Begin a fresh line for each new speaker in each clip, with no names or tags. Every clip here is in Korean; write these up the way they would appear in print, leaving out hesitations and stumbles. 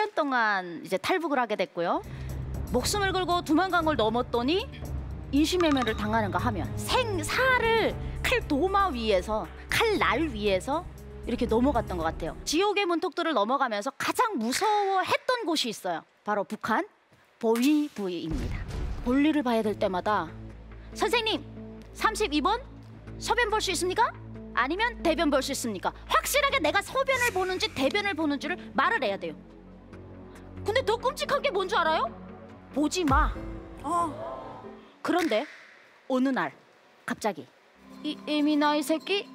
7년 동안 이제 탈북을 하게 됐고요. 목숨을 걸고 두만강을 넘었더니 인신매매를 당하는가 하면 생사를 칼 도마 위에서, 칼날 위에서 이렇게 넘어갔던 것 같아요. 지옥의 문턱들을 넘어가면서 가장 무서워했던 곳이 있어요. 바로 북한 보위부입니다. 볼일을 봐야 될 때마다 선생님 32번 소변 볼 수 있습니까? 아니면 대변 볼 수 있습니까? 확실하게 내가 소변을 보는지 대변을 보는지를 말을 해야 돼요. 근데 더 끔찍한 게 뭔 줄 알아요? 보지 마. 그런데 어느 날 갑자기 이 에미나이 새끼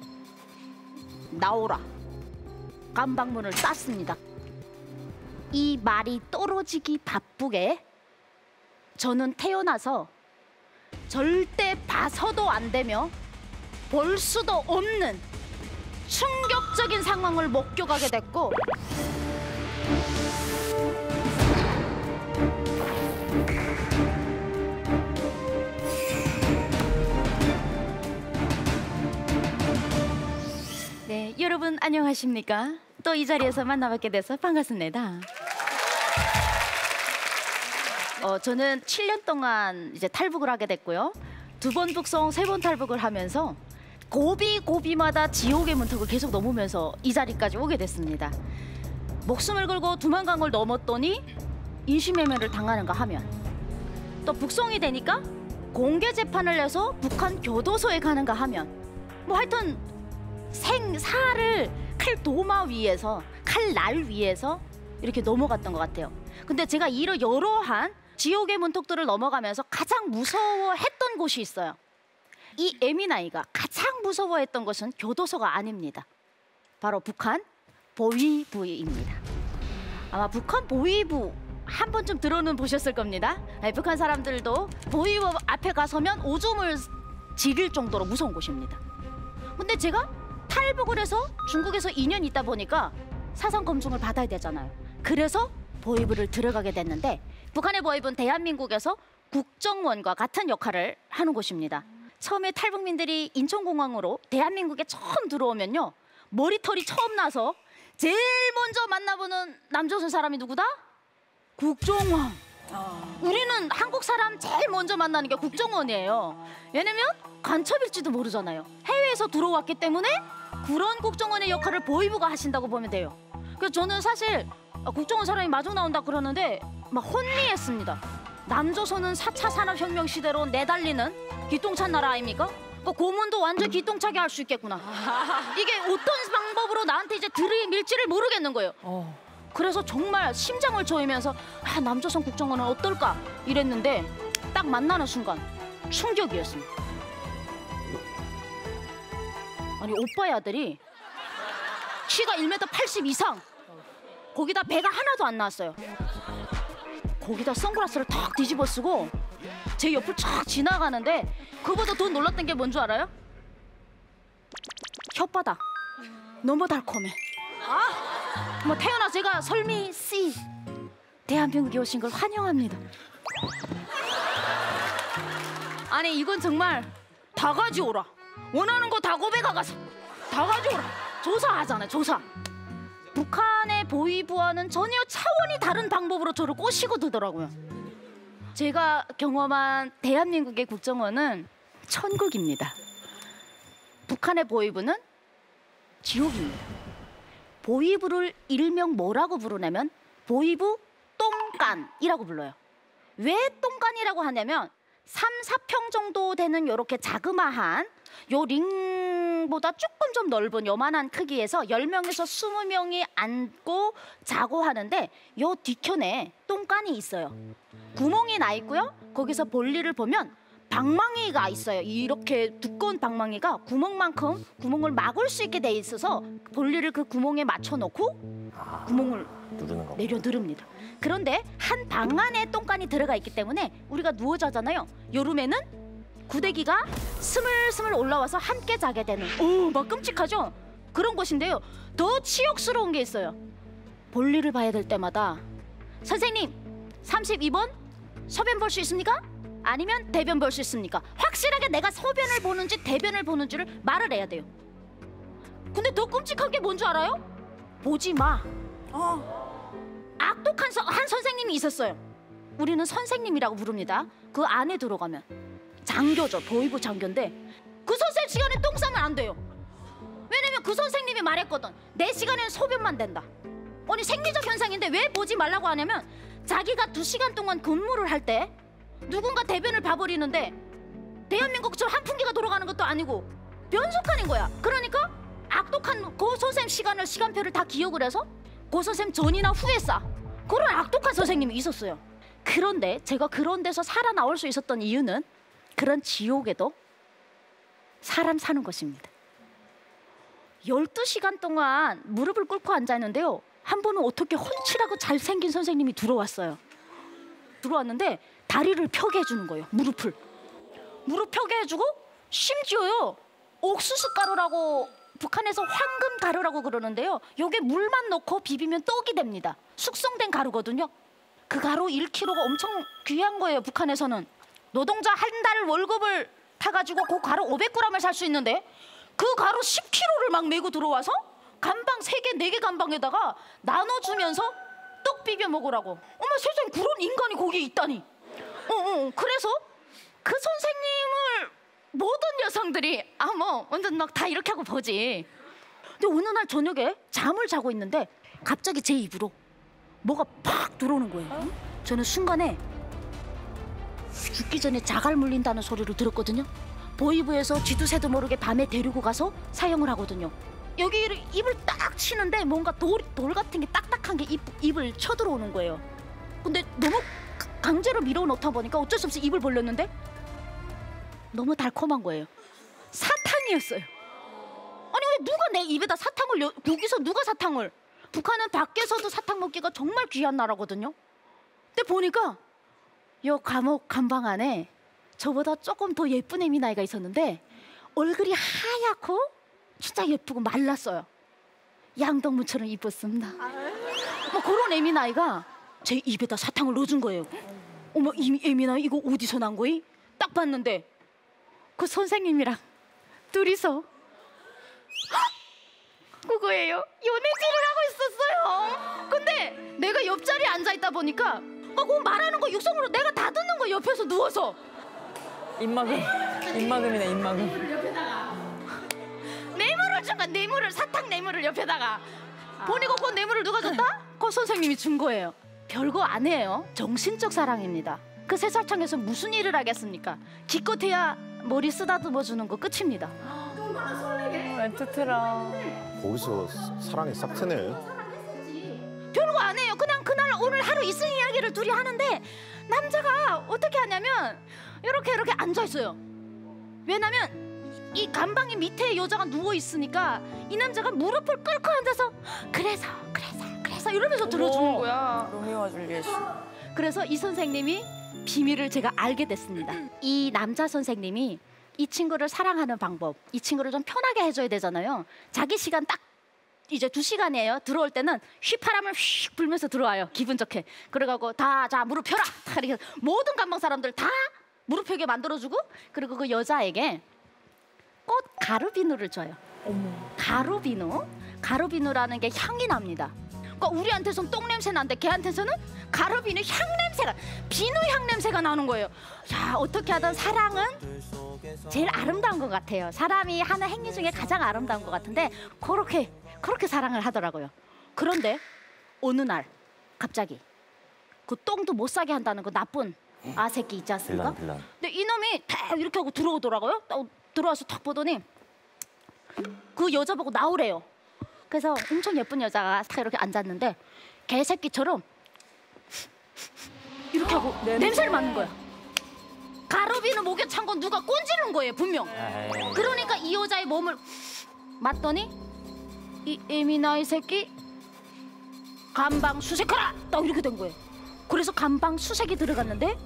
나오라. 깜방문을 땄습니다. 이 말이 떨어지기 바쁘게 저는 태어나서 절대 봐서도 안 되며 볼 수도 없는 충격적인 상황을 목격하게 됐고, 네, 여러분 안녕하십니까? 또 이 자리에서 만나뵙게 돼서 반갑습니다. 저는 7년 동안 이제 탈북을 하게 됐고요. 2번 북송, 3번 탈북을 하면서 고비고비마다 지옥의 문턱을 계속 넘으면서 이 자리까지 오게 됐습니다. 목숨을 걸고 두만강을 넘었더니 인신매매를 당하는가 하면, 또 북송이 되니까 공개 재판을 내서 북한 교도소에 가는가 하면, 뭐 하여튼 생사를 칼 도마 위에서, 칼날 위에서 이렇게 넘어갔던 것 같아요. 근데 제가 이러한 지옥의 문턱들을 넘어가면서 가장 무서워했던 곳이 있어요. 이 에미나이가 가장 무서워했던 것은 교도소가 아닙니다. 바로 북한 보위부입니다. 아마 북한 보위부 한 번쯤 들어는 보셨을 겁니다. 북한 사람들도 보위부 앞에 가서면 오줌을 지릴 정도로 무서운 곳입니다. 근데 제가 탈북을 해서 중국에서 2년 있다 보니까 사상 검증을 받아야 되잖아요. 그래서 보위부를 들어가게 됐는데, 북한의 보위부는 대한민국에서 국정원과 같은 역할을 하는 곳입니다. 처음에 탈북민들이 인천공항으로 대한민국에 처음 들어오면요, 머리털이 처음 나서 제일 먼저 만나보는 남조선 사람이 누구다? 국정원. 우리는 한국 사람 제일 먼저 만나는 게 국정원이에요. 왜냐면 간첩일지도 모르잖아요. 해외에서 들어왔기 때문에 그런 국정원의 역할을 보위부가 하신다고 보면 돼요. 그래서 저는 사실 국정원 사람이 마중 나온다 그러는데 막 혼미했습니다. 남조선은 4차 산업혁명 시대로 내달리는 기똥찬 나라 아닙니까? 그 고문도 완전 기똥차게 할 수 있겠구나. 이게 어떤 방법으로 나한테 이제 들이밀지를 모르겠는 거예요. 그래서 정말 심장을 조이면서 남조선 국정원은 어떨까 이랬는데, 딱 만나는 순간 충격이었습니다. 아니, 오빠의 아들이 키가 1m 80 이상, 거기다 배가 하나도 안 나왔어요. 거기다 선글라스를 탁 뒤집어 쓰고 제 옆을 쫙 지나가는데, 그보다 더 놀랐던 게 뭔 줄 알아요? 혓바닥 너무 달콤해. 뭐 태어나서 제가 설미 씨 대한민국에 오신 걸 환영합니다. 아니, 이건 정말 다 가져오라. 원하는 거 다 고백하 가서 다 가져오라. 조사하잖아요, 조사. 북한의 보위부와는 전혀 차원이 다른 방법으로 저를 꼬시고 두더라고요. 제가 경험한 대한민국의 국정원은 천국입니다. 북한의 보위부는 지옥입니다. 보위부를 일명 뭐라고 부르냐면 보위부 똥간이라고 불러요. 왜 똥간이라고 하냐면 3, 4평 정도 되는 요렇게 자그마한 요 링보다 조금 좀 넓은 요만한 크기에서 10명에서 20명이 앉고 자고 하는데, 요 뒤편에 똥간이 있어요. 구멍이 나 있고요. 거기서 볼일을 보면 방망이가 있어요. 이렇게 두꺼운 방망이가 구멍만큼 구멍을 막을 수 있게 돼 있어서 볼일을 그 구멍에 맞춰 놓고 구멍을 내려 누릅니다. 그런데 한 방 안에 똥간이 들어가 있기 때문에 우리가 누워 자잖아요. 여름에는 구데기가 스물스물 올라와서 함께 자게 되는, 막 끔찍하죠? 그런 곳인데요. 더 치욕스러운 게 있어요. 볼일을 봐야 될 때마다 선생님 32번 소변 볼 수 있습니까? 아니면 대변 볼 수 있습니까? 확실하게 내가 소변을 보는지 대변을 보는지를 말을 해야 돼요. 근데 더 끔찍한 게 뭔 줄 알아요? 보지 마. 악독한 한 선생님이 있었어요. 우리는 선생님이라고 부릅니다. 그 안에 들어가면 장교죠. 보이부 장교인데 그 선생님 시간에 똥 싸면 안 돼요. 왜냐면 그 선생님이 말했거든. 내 시간에는 소변만 된다. 아니 생리적 현상인데 왜 보지 말라고 하냐면 자기가 2시간 동안 근무를 할 때 누군가 대변을 봐버리는데 대한민국처럼 한풍기가 돌아가는 것도 아니고 변속하는 거야. 그러니까 악독한 그 선생님 시간표를 다 기억을 해서 그 선생님 전이나 후에 싸. 그런 악독한 선생님이 있었어요. 그런데 제가 그런 데서 살아나올 수 있었던 이유는 그런 지옥에도 사람 사는 것입니다. 12시간 동안 무릎을 꿇고 앉아있는데요. 한 번은 어떻게 훤칠하고 잘생긴 선생님이 들어왔는데 다리를 펴게 해주는 거예요. 무릎 펴게 해주고 심지어요. 옥수수 가루라고 북한에서 황금 가루라고 그러는데요. 요게 물만 넣고 비비면 떡이 됩니다. 숙성된 가루거든요. 그 가루 1kg가 엄청 귀한 거예요. 북한에서는 노동자 한 달 월급을 타가지고 그 가루 500g을 살 수 있는데 그 가루 10kg를 막 메고 들어와서 간방 3개, 4개 간방에다가 나눠주면서 떡 비벼 먹으라고. 어머 세상에 그런 인간이 거기에 있다니. 그래서 그 선생님을 모든 여성들이 뭐 완전 막 다 이렇게 하고 보지. 근데 어느 날 저녁에 잠을 자고 있는데 갑자기 제 입으로 뭐가 팍 들어오는 거예요. 저는 순간에 죽기 전에 자갈 물린다는 소리를 들었거든요. 보이부에서 쥐도 새도 모르게 밤에 데리고 가서 사용을 하거든요. 여기를 입을 딱 치는데 뭔가 돌 같은 게 딱딱한 게 입을 쳐들어오는 거예요. 근데 너무 강제로 밀어넣다 보니까 어쩔 수 없이 입을 벌렸는데 너무 달콤한 거예요. 사탕이었어요. 아니 왜 누가 내 입에다 사탕을 거기서 누가 사탕을. 북한은 밖에서도 사탕 먹기가 정말 귀한 나라거든요. 근데 보니까 요 감옥 간방 안에 저보다 조금 더 예쁜 애미나이가 있었는데 얼굴이 하얗고 진짜 예쁘고 말랐어요. 양동무처럼 이뻤습니다. 뭐 그런 애미나이가 제 입에다 사탕을 넣어준 거예요. 어머 애미나이 이거 어디서 난 거이? 딱 봤는데 그 선생님이랑 둘이서 그거예요. 연애질을 하고 있었어요. 근데 내가 옆자리에 앉아있다 보니까 그거 말하는 거 육성으로 내가 다 듣는 거야. 옆에서 누워서.
입막음이네 입막음.
뇌물을 준 거야. 뇌물을 사탕 뇌물을 옆에다가. 보니까 그 뇌물을 누가 줬다? 그 선생님이 준 거예요. 별거 아니에요. 정신적 사랑입니다. 그 새살창에서 무슨 일을 하겠습니까? 기껏해야 머리 쓰다듬어 주는 거 끝입니다.
애틋해라.
거기서 사랑이 싹 트네.
별거 아니에요. 그냥 그날 오늘 하루 있은 이야기를 둘이 하는데 남자가 어떻게 하냐면 이렇게 앉아 있어요. 왜냐면 이 간방이 밑에 여자가 누워 있으니까 이 남자가 무릎을 꿇고 앉아서 그래서 이러면서 들어주는 거야.
로미오와 줄리엣.
그래서 이 선생님이 비밀을 제가 알게 됐습니다. 이 남자 선생님이 이 친구를 사랑하는 방법, 이 친구를 좀 편하게 해줘야 되잖아요. 자기 시간 딱 이제 2시간이에요. 들어올 때는 휘파람을 휙 불면서 들어와요. 기분 좋게. 그래가고 자 무릎 펴라. 이렇게 모든 간방 사람들 다 무릎 펴게 만들어주고 그리고 그 여자에게 꽃 가루비누를 줘요. 가루비누라는 게 향이 납니다. 그러니까 우리한테선 똥 냄새 나는데 걔한테서는 가루비누 향 냄새가, 비누 향 냄새가 나는 거예요. 자, 어떻게 하든 사랑은 제일 아름다운 것 같아요. 사람이 하는 행위 중에 가장 아름다운 것 같은데 그렇게 사랑을 하더라고요. 그런데 어느 날 갑자기 그 똥도 못 싸게 한다는 그 나쁜 아새끼 있지 않습니까?
빌런.
근데 이놈이 딱 이렇게 하고 들어오더라고요. 들어와서 탁 보더니 그 여자 보고 나오래요. 그래서 엄청 예쁜 여자가 딱 이렇게 앉았는데 개새끼처럼 이렇게 하고 냄새를 맡는 거야. 가루비누 목에 찬 건 누가 꼰지른 거예요, 분명. 그러니까 이 여자의 몸을 맡더니 이 에미나이 새끼 간방 수색하라! 딱 이렇게 된 거예요. 그래서 간방 수색이 들어갔는데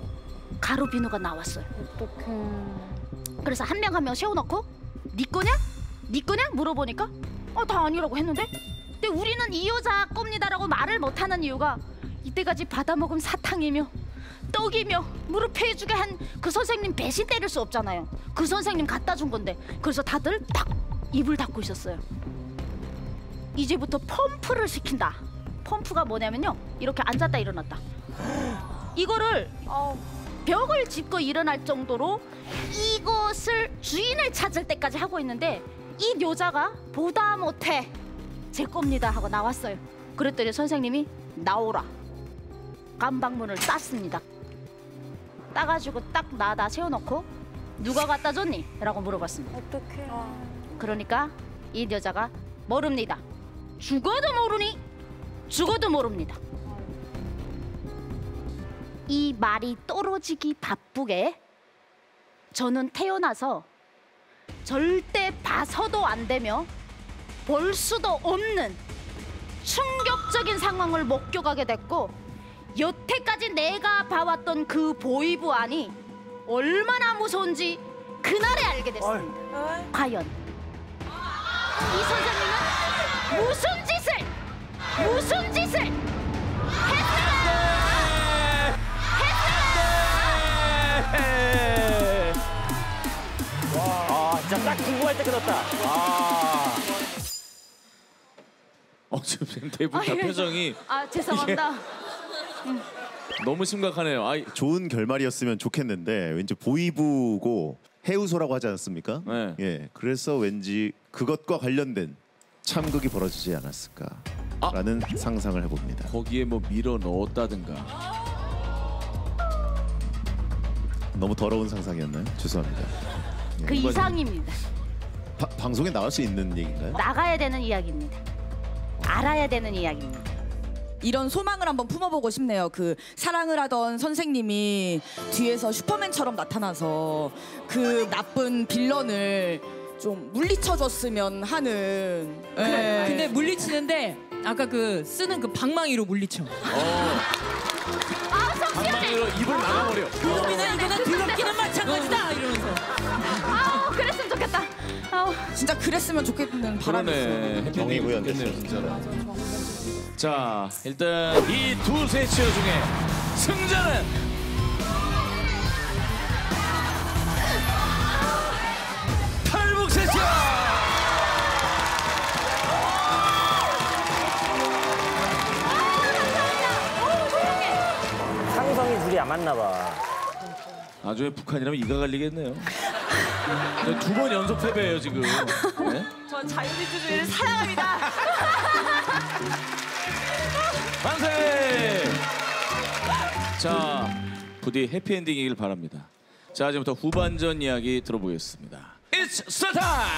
가루비누가 나왔어요.
어떡해.
그래서 한 명 한 명 세워놓고 네 거냐? 네 거냐? 물어보니까 다 아니라고 했는데 근데 우리는 이 여자 겁니다라고 말을 못하는 이유가 이때까지 받아먹은 사탕이며 떡이며 무릎 펴주게 한 그 선생님 배신 때릴 수 없잖아요. 그 선생님 갖다 준 건데 그래서 다들 딱 입을 닫고 있었어요. 이제부터 펌프를 시킨다. 펌프가 뭐냐면요. 이렇게 앉았다 일어났다. 이거를 벽을 짚고 일어날 정도로 이것을 주인을 찾을 때까지 하고 있는데 이 여자가 보다 못해 제 겁니다 하고 나왔어요. 그랬더니 선생님이 나오라. 감방문을 땄습니다. 따가지고 딱 나다 세워놓고 누가 갖다 줬니? 라고 물어봤습니다.
어떡해.
그러니까 이 여자가 모릅니다. 죽어도 모르니 죽어도 모릅니다. 이 말이 떨어지기 바쁘게 저는 태어나서 절대 봐서도 안 되며 볼 수도 없는 충격적인 상황을 목격하게 됐고 여태까지 내가 봐왔던 그 보이부 안이 얼마나 무서운지 그날에 알게 됐습니다. 과연 이 선생님은 무슨 짓을
아, 진짜 딱 궁금할 때 끊었다. 아.
지금 대부분 다 표정이
아 죄송합니다.
너무 심각하네요.
좋은 결말이었으면 좋겠는데 왠지 보이부고 해우소라고 하지 않습니까?
네.
예, 그래서 왠지 그것과 관련된 참극이 벌어지지 않았을까라는 상상을 해봅니다.
거기에 뭐 밀어 넣었다든가.
너무 더러운 상상이었나요? 죄송합니다. 예.
그 이상입니다.
방송에 나올 수 있는 얘기인가요?
나가야 되는 이야기입니다. 알아야 되는 이야기입니다.
이런 소망을 한번 품어보고 싶네요. 그 사랑을 하던 선생님이 뒤에서 슈퍼맨처럼 나타나서 그 나쁜 빌런을 좀 물리쳐줬으면 하는. 예.
근데 물리치는데 아까 그 쓰는 그 방망이로 물리쳐.
방망이로 입을 막아버려.
이거는 드럽기는 마찬가지다 이러면서.
그랬으면 좋겠다.
진짜 그랬으면 좋겠는 바람이 있어요.
그러네.
경이
해피엔딩이
구현됐어요.
좋겠네요, 진짜로. 자, 일단 이 두 세치어 중에 승자는 탈북 세치어.
상성이 둘이 안 맞나 봐.
나중에 북한이라면 이가 갈리겠네요. 두 번 연속 패배예요 지금. 네?
전 자유민주주의를 사랑합니다.
만세! 자, 부디 해피엔딩이길 바랍니다. 자, 지금부터 후반전 이야기 들어보겠습니다. It's start time!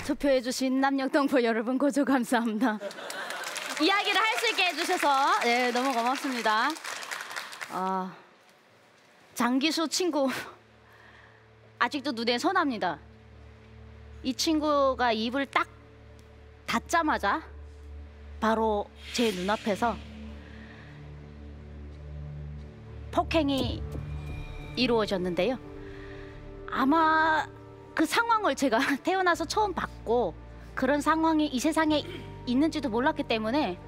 투표해주신 남영동포 여러분 고조 감사합니다. 이야기를 할 수 있게 해주셔서 너무 고맙습니다. 장기수 친구 아직도 눈에 선합니다. 이 친구가 입을 딱 닫자마자 바로 제 눈앞에서 폭행이 이루어졌는데요. 아마 그 상황을 제가 태어나서 처음 봤고 그런 상황이 이 세상에 있는지도 몰랐기 때문에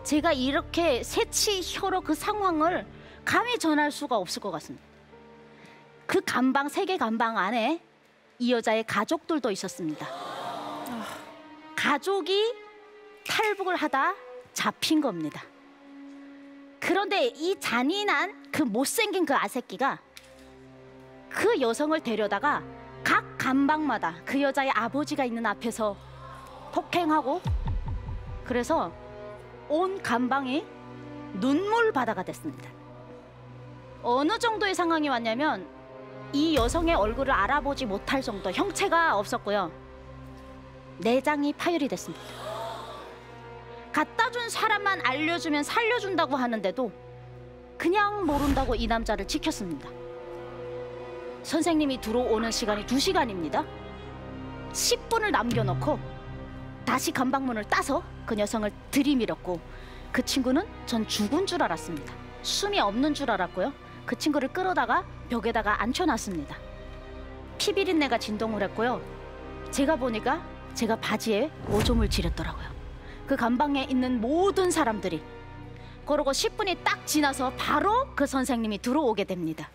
제가 이렇게 새치혀로 그 상황을 감히 전할 수가 없을 것 같습니다. 그 감방, 세계 감방 안에 이 여자의 가족들도 있었습니다. 가족이 탈북을 하다 잡힌 겁니다. 그런데 이 잔인한 그 못생긴 그 아새끼가 그 여성을 데려다가 각 감방마다 그 여자의 아버지가 있는 앞에서 폭행하고 그래서 온 감방이 눈물 바다가 됐습니다. 어느 정도의 상황이 왔냐면 이 여성의 얼굴을 알아보지 못할 정도 형체가 없었고요. 내장이 파열이 됐습니다. 갖다 준 사람만 알려주면 살려준다고 하는데도 그냥 모른다고 이 남자를 지켰습니다. 선생님이 들어오는 시간이 2시간입니다. 10분을 남겨놓고 다시 감방문을 따서 그 여성을 들이밀었고 그 친구는 전 죽은 줄 알았습니다. 숨이 없는 줄 알았고요. 그 친구를 끌어다가 벽에다가 앉혀놨습니다. 피비린내가 진동을 했고요. 제가 보니까 제가 바지에 오줌을 지렸더라고요. 그 감방에 있는 모든 사람들이. 그러고 10분이 딱 지나서 바로 그 선생님이 들어오게 됩니다.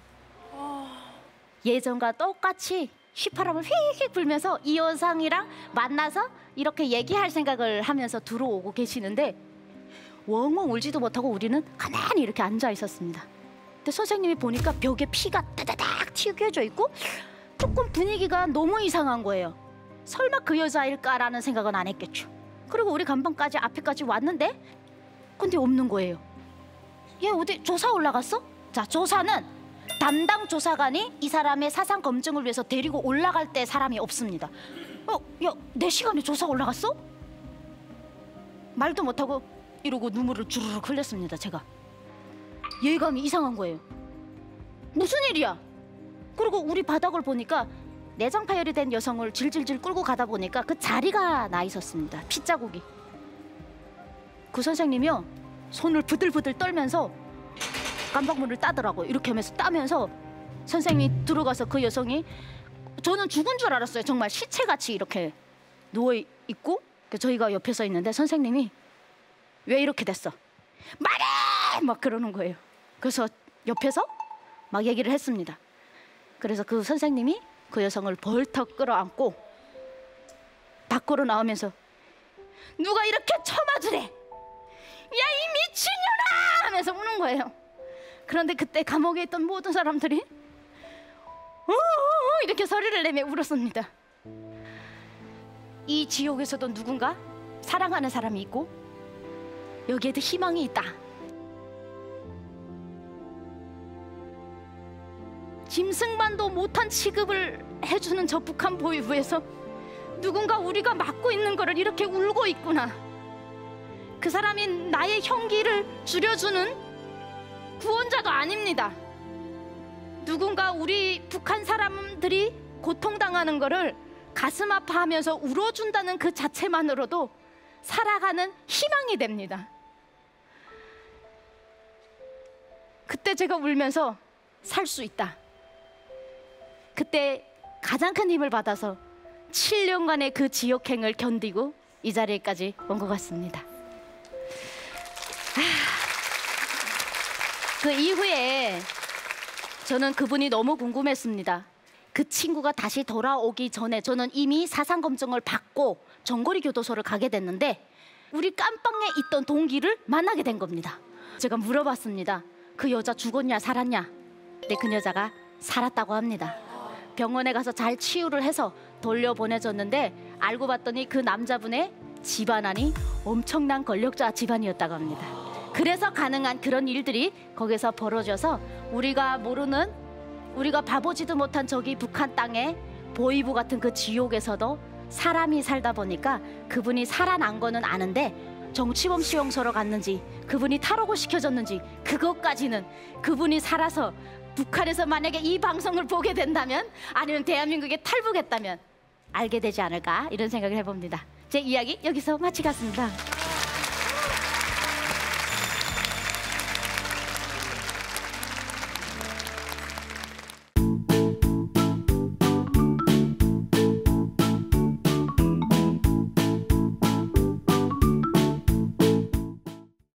예전과 똑같이 휘파람을 휙휙 불면서 이 여성이랑 만나서 이렇게 얘기할 생각을 하면서 들어오고 계시는데 웡웡 울지도 못하고 우리는 가만히 이렇게 앉아 있었습니다. 근데 선생님이 보니까 벽에 피가 따다닥 튀겨져 있고 조금 분위기가 너무 이상한 거예요. 설마 그 여자일까라는 생각은 안 했겠죠. 그리고 우리 간방까지 앞에까지 왔는데 근데 없는 거예요. 얘 어디 조사 올라갔어? 자, 조사는 담당 조사관이 이 사람의 사상 검증을 위해서 데리고 올라갈 때 사람이 없습니다. 야, 내 시간에 조사 올라갔어? 말도 못하고 이러고 눈물을 주르륵 흘렸습니다. 제가 예감이 이상한 거예요. 무슨 일이야? 그리고 우리 바닥을 보니까 내장 파열이 된 여성을 질질질 끌고 가다 보니까 그 자리가 나 있었습니다. 핏자국이. 그 선생님이요 손을 부들부들 떨면서 깜박문을 따더라고요. 이렇게 하면서 따면서 선생님이 들어가서 그 여성이 저는 죽은 줄 알았어요. 정말 시체같이 이렇게 누워있고 저희가 옆에 서 있는데 선생님이 왜 이렇게 됐어? 말해! 막 그러는 거예요. 그래서 옆에서 막 얘기를 했습니다. 그래서 그 선생님이 그 여성을 벌떡 끌어안고 밖으로 나오면서 누가 이렇게 쳐맞으래? 야, 이 미친년아! 하면서 우는 거예요. 그런데 그때 감옥에 있던 모든 사람들이 이렇게 소리를 내며 울었습니다. 이 지옥에서도 누군가 사랑하는 사람이 있고 여기에도 희망이 있다. 짐승만도 못한 취급을 해주는 저 북한 보위부에서 누군가 우리가 맡고 있는 거를 이렇게 울고 있구나. 그 사람이 나의 형기를 줄여주는 구원자가 아닙니다. 누군가 우리 북한 사람들이 고통당하는 거를 가슴 아파하면서 울어준다는 그 자체만으로도 살아가는 희망이 됩니다. 그때 제가 울면서 살 수 있다. 그때 가장 큰 힘을 받아서 7년간의 그 지옥행을 견디고 이 자리까지 온 것 같습니다. 그 이후에 저는 그분이 너무 궁금했습니다. 그 친구가 다시 돌아오기 전에 저는 이미 사상 검증을 받고 정거리 교도소를 가게 됐는데 우리 깜빵에 있던 동기를 만나게 된 겁니다. 제가 물어봤습니다. 그 여자 죽었냐 살았냐? 근데 그 여자가 살았다고 합니다. 병원에 가서 잘 치유를 해서 돌려보내줬는데 알고 봤더니 그 남자분의 집안안이 엄청난 권력자 집안이었다고 합니다. 그래서 가능한 그런 일들이 거기서 벌어져서 우리가 모르는, 우리가 봐보지도 못한 저기 북한 땅에 보이부 같은 그 지옥에서도 사람이 살다 보니까 그분이 살아난 거는 아는데 정치범 수용소로 갔는지 그분이 탈옥을 시켜줬는지 그것까지는 그분이 살아서 북한에서 만약에 이 방송을 보게 된다면 아니면 대한민국에 탈북했다면 알게 되지 않을까 이런 생각을 해봅니다. 제 이야기 여기서 마치겠습니다.